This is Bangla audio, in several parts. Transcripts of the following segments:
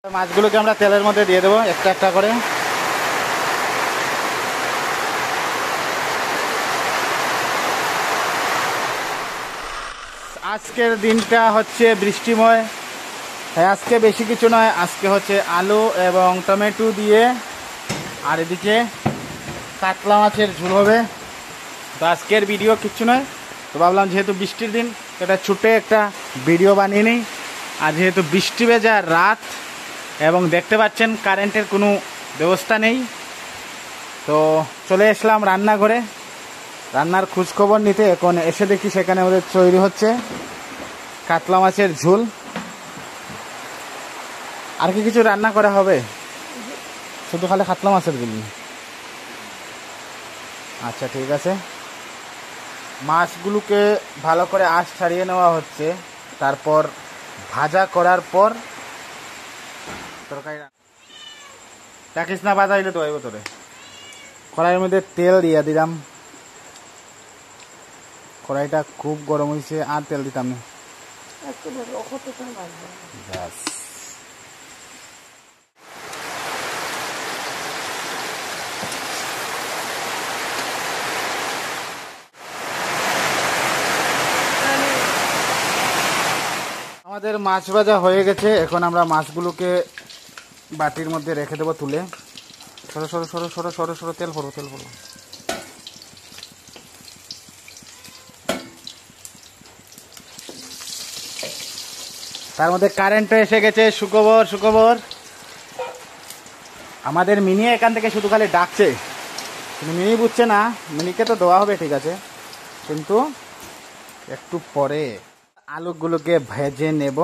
মাছগুলোকে আমরা তেলের মধ্যে দিয়ে দেবো একটা একটা করে। আজকের দিনটা হচ্ছে বৃষ্টিময়। আজকে বেশি কিছু নয়, আজকে হচ্ছে আলু এবং টমেটো দিয়ে, আর এদিকে কাতলা মাছের ঝোল হবে। তো আজকের ভিডিও কিচ্ছু নয়, তো ভাবলাম যেহেতু বৃষ্টির দিন এটা ছুটে একটা ভিডিও বানিয়ে নিই। আর যেহেতু বৃষ্টি ভেজা রাত এবং দেখতে পাচ্ছেন কারেন্টের কোনো ব্যবস্থা নেই, তো চলে আসলাম রান্নাঘরে রান্নার খোঁজখবর নিতে। এখন এসে দেখি সেখানে আমাদের তৈরি হচ্ছে কাতলা মাছের ঝোল। আর কি কিছু রান্না করা হবে? শুধু খালি কাতলা মাছের ঝোল? আচ্ছা ঠিক আছে। মাছগুলোকে ভালো করে আঁশ ছাড়িয়ে নেওয়া হচ্ছে, তারপর ভাজা করার পর তরকারি রাখিস না, ভাজা হইলে তো হইব। তোরে কড়াইয়ের মধ্যে তেল দিয়ে দিলাম। কড়াইটা খুব গরম হয়েছে, আর তেল দিতাম না। আমাদের মাছ ভাজা হয়ে গেছে। এখন আমরা মাছগুলোকে বাটির মধ্যে রেখে দেবো তুলে। সরো সরো সরো সরো সরো সরো, তেল পড়ো তেল পড়ো। তার মধ্যে কারেন্টও এসে গেছে। সুখবর সুখবর, আমাদের মিনি এখান থেকে শুধু খালি ডাকছে, কিন্তু মিনি বুঝছে না। মিনিকে তো দেওয়া হবে ঠিক আছে, কিন্তু একটু পরে আলুগুলোকে ভেজে নেব।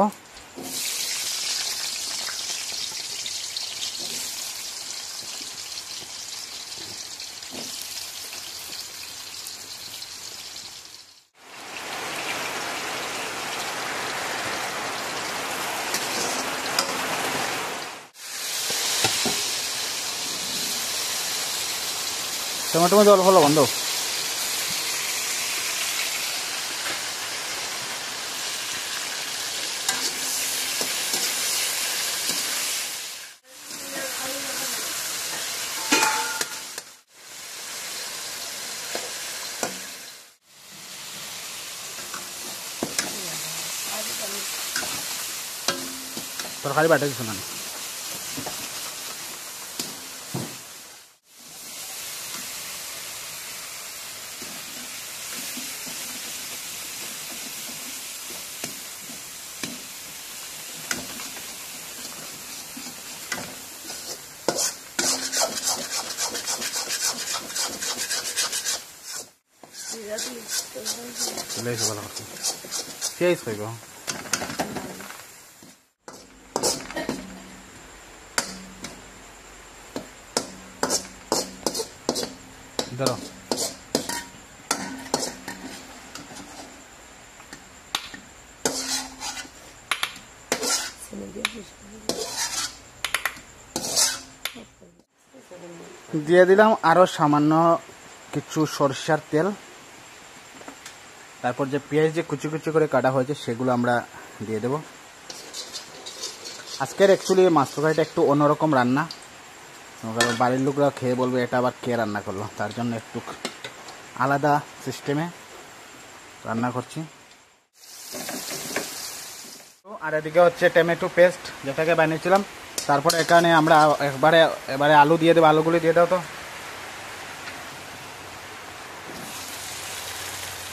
টমেটো মধ্যে অল্প লবণ দাও। তরকারি বাটা কিছু না। ভালো পেঁয়াজ খাইব। ধরো দিয়ে দিলাম আরো সামান্য কিছু সরষার তেল। তারপর যে পেঁয়াজ যে কুচি কুচি করে কাটা হয়েছে সেগুলো আমরা দিয়ে দেব। আজকের অ্যাকচুয়ালি মাছ তরকারিটা একটু অন্যরকম রান্না, বাড়ির লোকরা খেয়ে বলবে এটা আবার কে রান্না করলো, তার জন্য একটু আলাদা সিস্টেমে রান্না করছি। আর এদিকে হচ্ছে টমেটো পেস্ট যেটাকে বানিয়েছিলাম। তারপরে এখানে আমরা এবারে আলু দিয়ে দেবো। আলুগুলি দিয়ে দাও তো,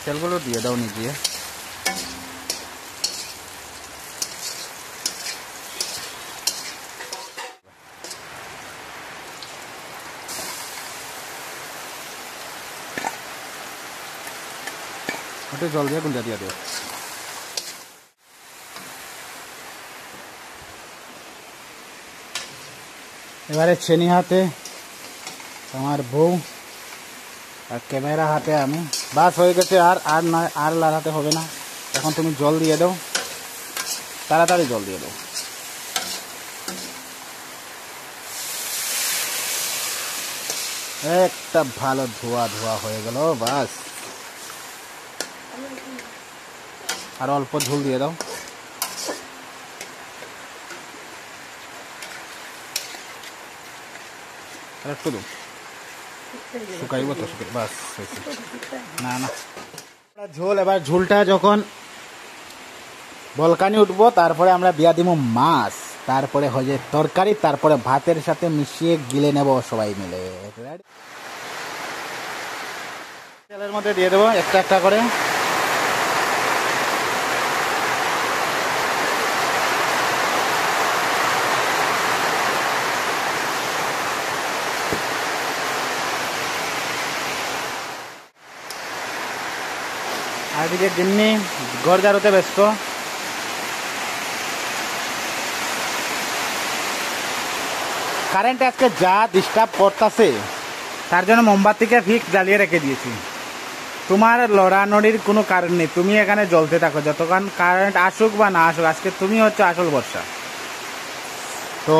তেলগুলো দিয়ে দাও নিজে। একটু জল দিয়ে গুঁজা দিয়ে দেবো। এবারে চেনি হাতে আমার বউ, আর ক্যামেরা হাতে আমি। বাস হয়ে গেছে, আর নয়, আর লাড়াতে হবে না। এখন তুমি জল দিয়ে দাও, তাড়াতাড়ি জল দিয়ে দাও। একটা ভালো ধোয়া ধোয়া হয়ে গেল, বাস। আর অল্প ঝোল দিয়ে দাও। আর একটু দু শুকাইব তো শুকাই বাস না না ঝোল। এবার ঝোলটা যখন বলকানি উঠবো তারপরে আমরা দিয়া দিব মাছ, তারপরে হয়ে যায় তরকারি, তারপরে ভাতের সাথে মিশিয়ে গিলে নেব সবাই মিলে। তেলের মধ্যে দিয়ে দেবো একটা একটা করে। আর এদিকে গিন্নি ঘর ঝাড়ুতে ব্যস্ত। কারেন্ট আজকে যা ডিস্টার্ব করতেছে তার জন্য মোমবাতিকে ফিক্স জ্বালিয়ে রেখে দিয়েছি। তোমার লড়ানড়ির কোনো কারণ নেই, তুমি এখানে জ্বলতে থাকো যতক্ষণ কারেন্ট আসুক বা না আসুক। আজকে তুমি হচ্ছে আসল ভরসা। তো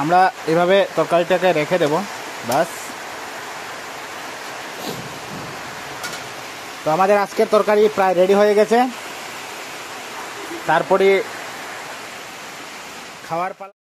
আমরা এভাবে তরকারিটাকে রেখে দেব বাস। তো আমাদের আজকের তরকারি প্রায় রেডি হয়ে গেছে, তারপরে খাওয়ার পালা।